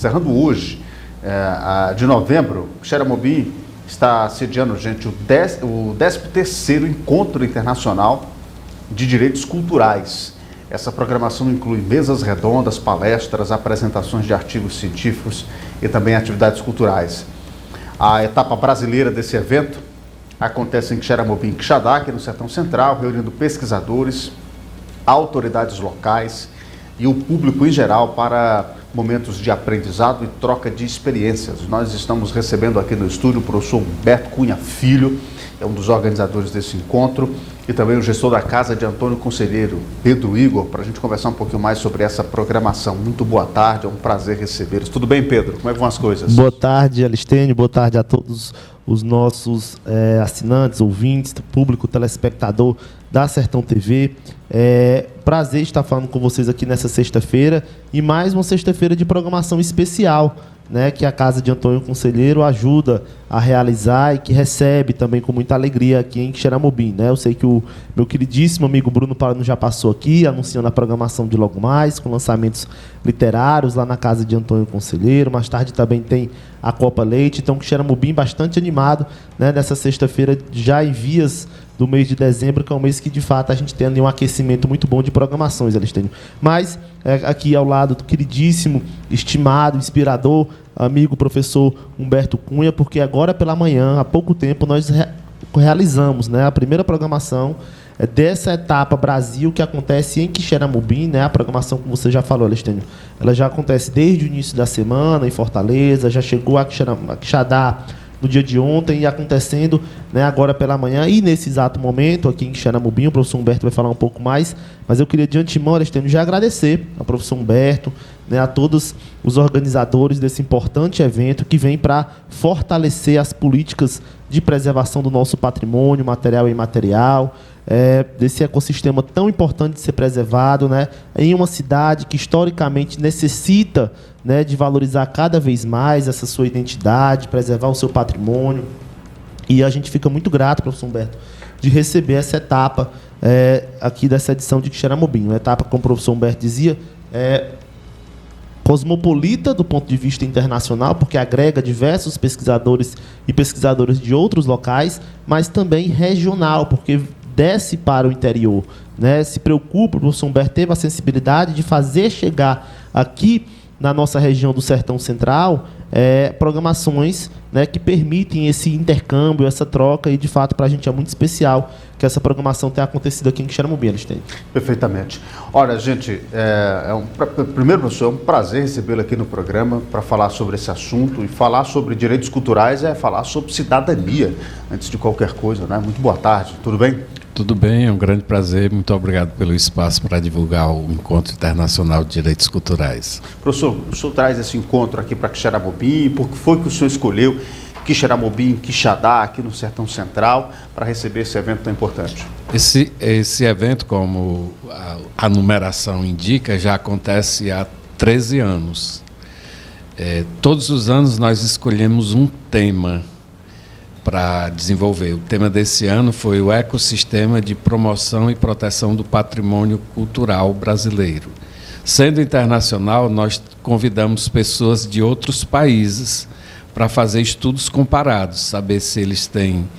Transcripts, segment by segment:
Encerrando hoje, de novembro, Xeramobim está sediando, gente, o 13º Encontro Internacional de Direitos Culturais. Essa programação inclui mesas redondas, palestras, apresentações de artigos científicos e também atividades culturais. A etapa brasileira desse evento acontece em Xeramobim, Quixadá, aqui no Sertão Central, reunindo pesquisadores, autoridades locais e o público em geral para momentos de aprendizado e troca de experiências. Nós estamos recebendo aqui no estúdio o professor Humberto Cunha Filho, é um dos organizadores desse encontro, e também o gestor da Casa de Antônio Conselheiro, Pedro Igor, para a gente conversar um pouquinho mais sobre essa programação. Muito boa tarde, é um prazer recebê-los. Tudo bem, Pedro? Como é que vão as coisas? Boa tarde, Alistênio, boa tarde a todos os nossos assinantes, ouvintes, público, telespectador da Sertão TV. Prazer estar falando com vocês aqui nessa sexta-feira e mais uma sexta-feira de programação especial, né, que a Casa de Antônio Conselheiro ajuda a realizar e que recebe também com muita alegria aqui em Xeramobim, né? Eu sei que o meu queridíssimo amigo Bruno Parano já passou aqui, anunciando a programação de logo mais, com lançamentos literários lá na Casa de Antônio Conselheiro. Mais tarde também tem a Copa Leite, então Xeramobim bastante animado, né, nessa sexta-feira, já em vias do mês de dezembro, que é um mês que, de fato, a gente tem ali um aquecimento muito bom de programações, Alistênio. Mas, aqui ao lado do queridíssimo, estimado, inspirador, amigo professor Humberto Cunha, porque agora pela manhã, há pouco tempo, nós realizamos, né, a primeira programação dessa etapa Brasil, que acontece em Quixeramobim, né, a programação, como você já falou, Alistênio, ela já acontece desde o início da semana, em Fortaleza, já chegou a Quixadá no dia de ontem e acontecendo, né, agora pela manhã e nesse exato momento aqui em Xeramobim. O professor Humberto vai falar um pouco mais, mas eu queria de antemão, Alistênio, já agradecer ao professor Humberto, né, a todos os organizadores desse importante evento que vem para fortalecer as políticas de preservação do nosso patrimônio material e imaterial, desse ecossistema tão importante de ser preservado, né, em uma cidade que historicamente necessita, né, de valorizar cada vez mais essa sua identidade, preservar o seu patrimônio. E a gente fica muito grato, professor Humberto, de receber essa etapa aqui dessa edição de Xeramobim. Uma etapa, como o professor Humberto dizia, cosmopolita do ponto de vista internacional, porque agrega diversos pesquisadores e pesquisadoras de outros locais, mas também regional, porque desce para o interior, né? Se preocupa, o professor Humberto teve a sensibilidade de fazer chegar aqui na nossa região do Sertão Central programações, né, que permitem esse intercâmbio, essa troca, e de fato para a gente é muito especial que essa programação tenha acontecido aqui em Xeramobim, Alistênio. Perfeitamente. Olha, gente, primeiro, professor, é um prazer recebê-lo aqui no programa para falar sobre esse assunto, e falar sobre direitos culturais é falar sobre cidadania, antes de qualquer coisa, né? Muito boa tarde, tudo bem? Tudo bem, é um grande prazer, muito obrigado pelo espaço para divulgar o Encontro Internacional de Direitos Culturais. Professor, o senhor traz esse encontro aqui para Quixeramobim, por que foi que o senhor escolheu Quixeramobim, Quixadá, aqui no Sertão Central, para receber esse evento tão importante? Esse evento, como a numeração indica, já acontece há 13 anos. Todos os anos nós escolhemos um tema para desenvolver. O tema desse ano foi o ecossistema de promoção e proteção do patrimônio cultural brasileiro. Sendo internacional, nós convidamos pessoas de outros países para fazer estudos comparados, saber se eles têm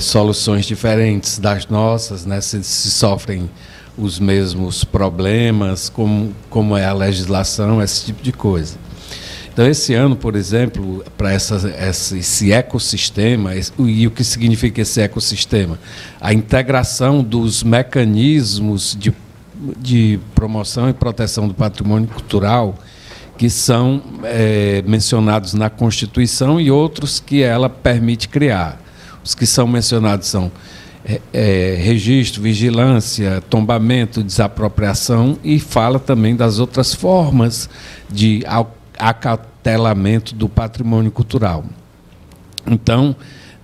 soluções diferentes das nossas, né, se sofrem os mesmos problemas, como é a legislação, esse tipo de coisa. Então, esse ano, por exemplo, para esse ecossistema, e o que significa esse ecossistema? A integração dos mecanismos de promoção e proteção do patrimônio cultural que são mencionados na Constituição e outros que ela permite criar. Os que são mencionados são registro, vigilância, tombamento, desapropriação, e fala também das outras formas de acautelamento do patrimônio cultural. Então,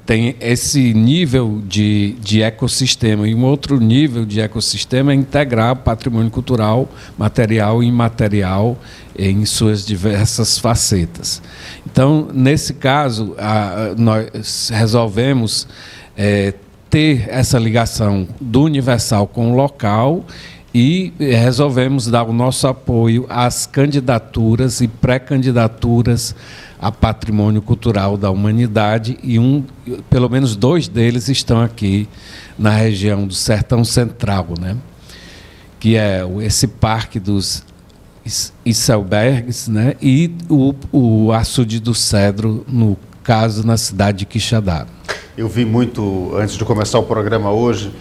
tem esse nível de ecossistema, e um outro nível de ecossistema é integrar o patrimônio cultural, material e imaterial, em suas diversas facetas. Então, nesse caso, nós resolvemos ter essa ligação do universal com o local, E resolvemos dar o nosso apoio às candidaturas e pré-candidaturas a patrimônio cultural da humanidade, e pelo menos 2 deles estão aqui na região do Sertão Central, né? Que é esse Parque dos Isselbergs, né? E o Açude do Cedro, no caso, na cidade de Quixadá. Eu vi muito, antes de começar o programa hoje,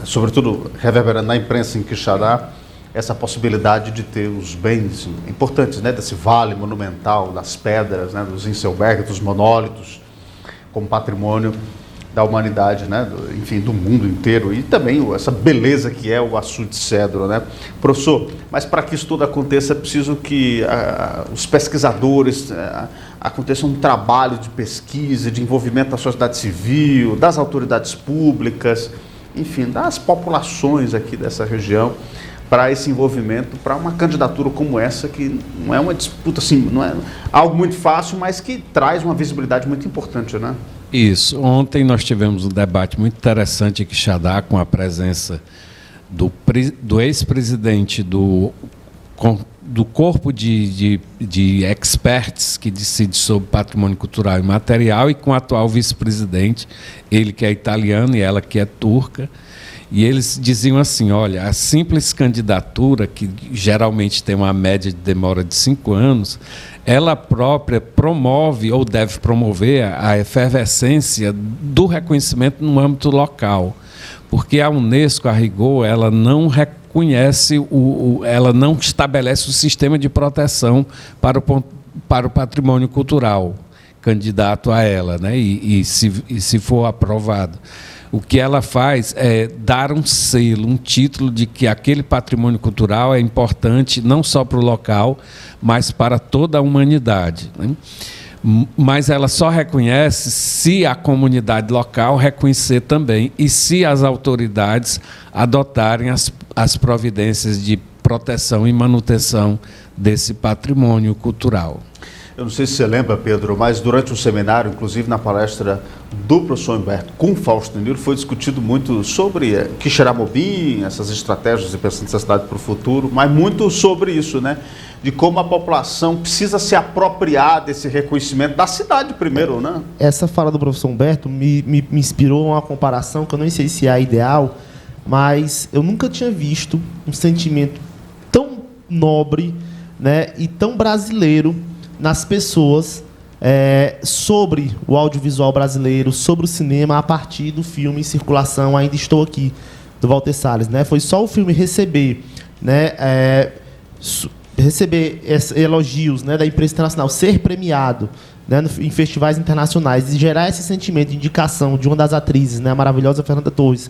sobretudo reverberando na imprensa em Quixadá, essa possibilidade de ter os bens importantes, né, desse vale monumental, das pedras, né, dos Isselbergs, dos monólitos, como patrimônio da humanidade, né, enfim, do mundo inteiro, e também essa beleza que é o Açude de Cedro, né? Professor, mas para que isso tudo aconteça, é preciso que os pesquisadores aconteça um trabalho de pesquisa, de envolvimento da sociedade civil, das autoridades públicas, enfim, das populações aqui dessa região, para esse envolvimento, para uma candidatura como essa, que não é uma disputa, assim, não é algo muito fácil, mas que traz uma visibilidade muito importante, né? Isso. Ontem nós tivemos um debate muito interessante em Quixadá, com a presença do ex-presidente do corpo de experts que decide sobre patrimônio cultural e material, e com o atual vice-presidente, ele que é italiano e ela que é turca. E eles diziam assim, olha, a simples candidatura, que geralmente tem uma média de demora de 5 anos, ela própria promove ou deve promover a efervescência do reconhecimento no âmbito local. Porque a Unesco, a rigor, ela não reconhece, ela não estabelece o sistema de proteção para o patrimônio cultural candidato a ela, né? E se for aprovado. O que ela faz é dar um selo, um título de que aquele patrimônio cultural é importante não só para o local, mas para toda a humanidade, né? Mas ela só reconhece se a comunidade local reconhecer também e se as autoridades adotarem as providências de proteção e manutenção desse patrimônio cultural. Eu não sei se você lembra, Pedro, mas durante o seminário, inclusive na palestra do professor Humberto com Fausto Nilo, foi discutido muito sobre Quixeramobim, essas estratégias de pensando essa cidade para o futuro, mas muito sobre isso, né? De como a população precisa se apropriar desse reconhecimento da cidade primeiro, né? Essa fala do professor Humberto me inspirou uma comparação que eu nem sei se é a ideal, mas eu nunca tinha visto um sentimento tão nobre, né, e tão brasileiro nas pessoas sobre o audiovisual brasileiro, sobre o cinema, a partir do filme em circulação Ainda Estou Aqui, do Walter Salles, né? Foi só o filme receber, né, receber elogios, né, da imprensa internacional, ser premiado, né, em festivais internacionais e gerar esse sentimento de indicação de uma das atrizes, né, a maravilhosa Fernanda Torres,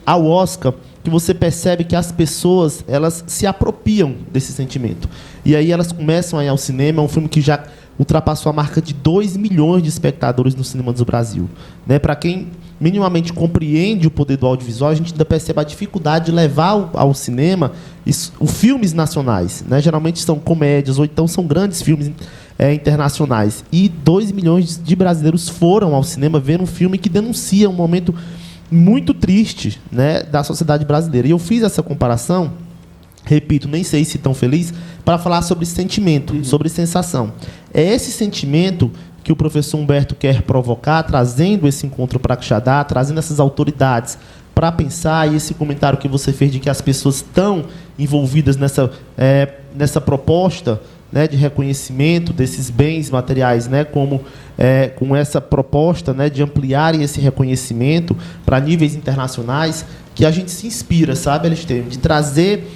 ao Oscar, que você percebe que as pessoas, elas se apropriam desse sentimento. E aí elas começam a ir ao cinema. É um filme que já ultrapassou a marca de 2 milhões de espectadores no cinema do Brasil, né? Para quem minimamente compreende o poder do audiovisual, a gente ainda percebe a dificuldade de levar ao cinema os filmes nacionais, né? Geralmente são comédias, ou então são grandes filmes internacionais. E 2 milhões de brasileiros foram ao cinema ver um filme que denuncia um momento muito triste, né, da sociedade brasileira. E eu fiz essa comparação, repito, nem sei se tão feliz, para falar sobre sentimento, sobre sensação. É esse sentimento que o professor Humberto quer provocar, trazendo esse encontro para Quixadá, trazendo essas autoridades para pensar, e esse comentário que você fez de que as pessoas estão envolvidas nessa proposta, né, de reconhecimento desses bens materiais, né, como com essa proposta, né, de ampliarem esse reconhecimento para níveis internacionais, que a gente se inspira, sabe, Alistair, de trazer,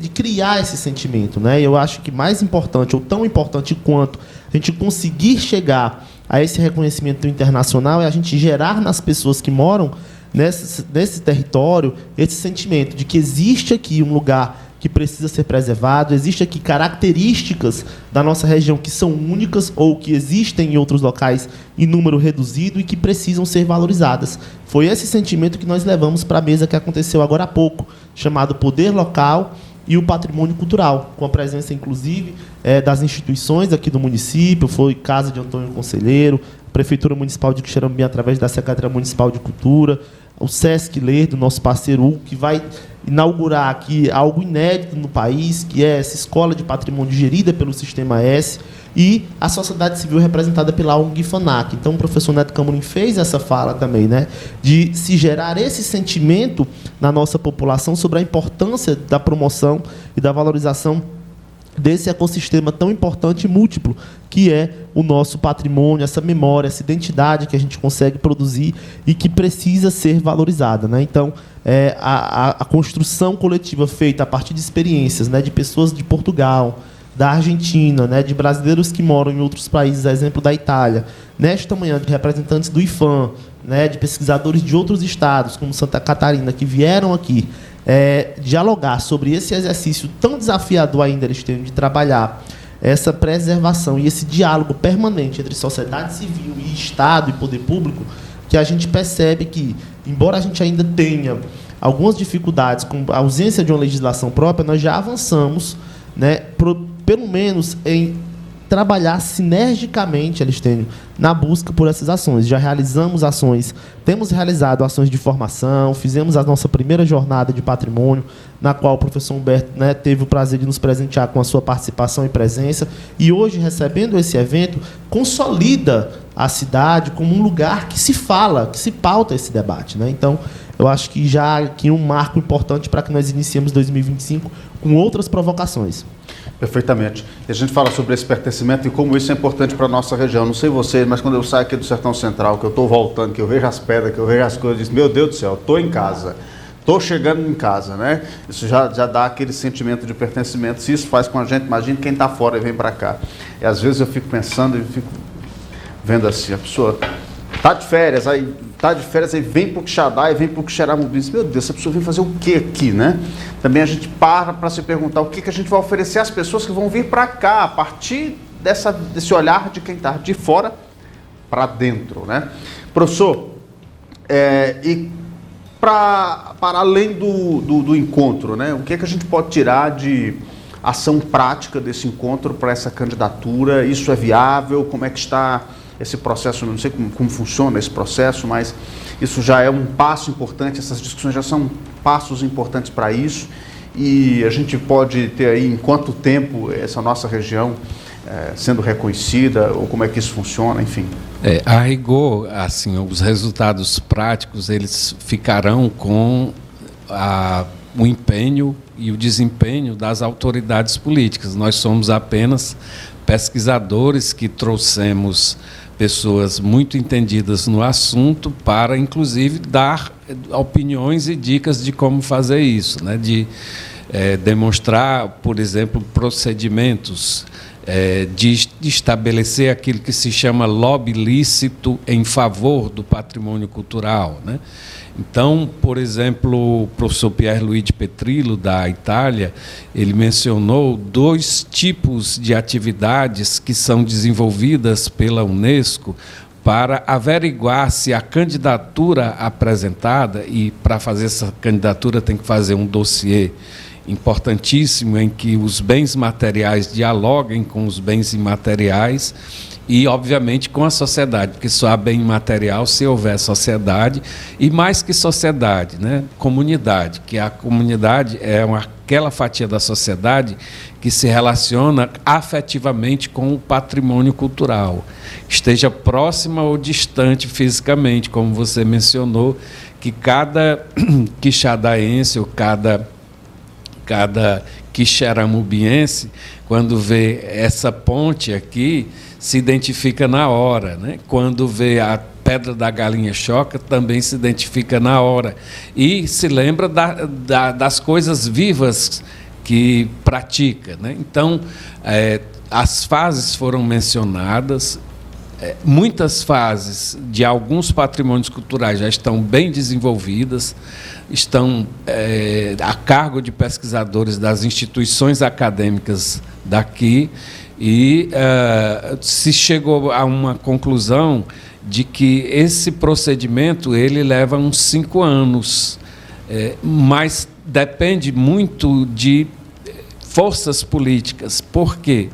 de criar esse sentimento, né? Eu acho que mais importante, ou tão importante quanto a gente conseguir chegar a esse reconhecimento internacional, é a gente gerar nas pessoas que moram nesse território esse sentimento de que existe aqui um lugar que precisa ser preservado, existe aqui características da nossa região que são únicas ou que existem em outros locais em número reduzido e que precisam ser valorizadas. Foi esse sentimento que nós levamos para a mesa que aconteceu agora há pouco, chamado Poder Local e o Patrimônio Cultural, com a presença, inclusive, das instituições aqui do município, foi Casa de Antônio Conselheiro, Prefeitura Municipal de Quixeramobim, através da Secretaria Municipal de Cultura, o Sesc Ler, do nosso parceiro Hugo, que vai inaugurar aqui algo inédito no país, que é essa escola de patrimônio gerida pelo Sistema S, e a sociedade civil representada pela ONG FANAC. Então, o professor Neto Camurim fez essa fala também, né, de se gerar esse sentimento na nossa população sobre a importância da promoção e da valorização desse ecossistema tão importante e múltiplo, que é o nosso patrimônio, essa memória, essa identidade que a gente consegue produzir e que precisa ser valorizada, né? Então, a construção coletiva feita a partir de experiências, né, de pessoas de Portugal, da Argentina, né, de brasileiros que moram em outros países, a exemplo da Itália, nesta manhã, de representantes do IFAM, né, de pesquisadores de outros estados, como Santa Catarina, que vieram aqui dialogar sobre esse exercício tão desafiador ainda, eles têm de trabalhar essa preservação e esse diálogo permanente entre sociedade civil e Estado e poder público, que a gente percebe que, embora a gente ainda tenha algumas dificuldades com a ausência de uma legislação própria, nós já avançamos, né, pelo menos em trabalhar sinergicamente, Elistênio, na busca por essas ações. Já realizamos ações, temos realizado ações de formação, fizemos a nossa primeira jornada de patrimônio, na qual o professor Humberto, né, teve o prazer de nos presentear com a sua participação e presença, e hoje, recebendo esse evento, consolida a cidade como um lugar que se fala, que se pauta esse debate, né? Então, eu acho que já aqui um marco importante para que nós iniciemos 2025 com outras provocações. Perfeitamente. E a gente fala sobre esse pertencimento e como isso é importante para a nossa região. Não sei vocês, mas quando eu saio aqui do Sertão Central, que eu estou voltando, que eu vejo as pedras, que eu vejo as coisas, eu digo, meu Deus do céu, estou em casa. Estou chegando em casa, né? Isso já dá aquele sentimento de pertencimento. Se isso faz com a gente, imagine quem está fora e vem para cá. E às vezes eu fico pensando e fico vendo assim, a pessoa está de férias, aí vem para o Quixadá e vem para o Quixeramobim. Meu Deus, essa pessoa vem fazer o que aqui, né? Também a gente para se perguntar o que a gente vai oferecer às pessoas que vão vir para cá, a partir desse olhar de quem está de fora para dentro, né? Professor, e para além do encontro, né? O que a gente pode tirar de ação prática desse encontro para essa candidatura? Isso é viável? Como é que está esse processo? Eu não sei como funciona esse processo, mas isso já é um passo importante, essas discussões já são passos importantes para isso, e a gente pode ter aí, em quanto tempo, essa nossa região sendo reconhecida, ou como é que isso funciona, enfim. A rigor, assim, os resultados práticos, eles ficarão com o empenho e o desempenho das autoridades políticas. Nós somos apenas pesquisadores que trouxemos pessoas muito entendidas no assunto para, inclusive, dar opiniões e dicas de como fazer isso, né? De demonstrar, por exemplo, procedimentos, de estabelecer aquilo que se chama lobby lícito em favor do patrimônio cultural, né? Então, por exemplo, o professor Pierluigi Petrillo, da Itália, ele mencionou 2 tipos de atividades que são desenvolvidas pela Unesco para averiguar se a candidatura apresentada, e para fazer essa candidatura tem que fazer um dossiê importantíssimo em que os bens materiais dialoguem com os bens imateriais e, obviamente, com a sociedade, porque só há bem material se houver sociedade, e mais que sociedade, né? Comunidade, que a comunidade é aquela fatia da sociedade que se relaciona afetivamente com o patrimônio cultural, esteja próxima ou distante fisicamente, como você mencionou, que cada quixadaense ou cada quixeramubiense, quando vê essa ponte aqui, se identifica na hora, né? Quando vê a Pedra da Galinha Choca, também se identifica na hora. E se lembra das coisas vivas que pratica, né? Então, as fases foram mencionadas. Muitas fases de alguns patrimônios culturais já estão bem desenvolvidas, estão a cargo de pesquisadores das instituições acadêmicas daqui, e se chegou a uma conclusão de que esse procedimento ele leva uns 5 anos, mas depende muito de forças políticas. Por quê?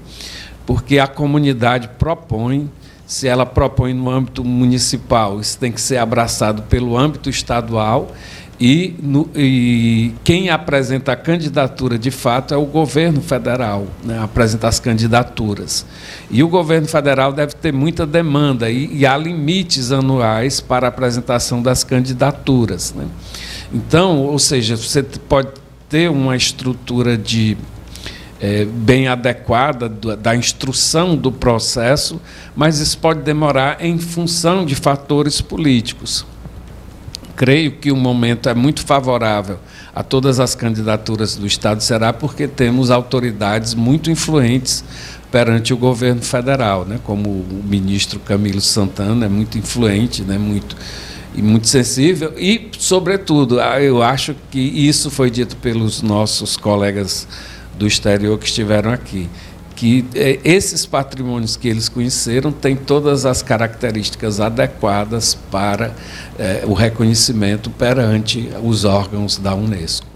Porque a comunidade propõe, Se ela propõe no âmbito municipal, isso tem que ser abraçado pelo âmbito estadual e quem apresenta a candidatura, de fato, é o governo federal, né? Apresenta as candidaturas. E o governo federal deve ter muita demanda e há limites anuais para a apresentação das candidaturas, né? Então, ou seja, você pode ter uma estrutura bem adequada da instrução do processo, mas isso pode demorar em função de fatores políticos. Creio que o momento é muito favorável a todas as candidaturas do Estado, será porque temos autoridades muito influentes perante o governo federal, né? Como o ministro Camilo Santana é muito influente, né? Muito sensível e, sobretudo, eu acho que isso foi dito pelos nossos colegas do exterior que estiveram aqui, que esses patrimônios que eles conheceram têm todas as características adequadas para o reconhecimento perante os órgãos da Unesco.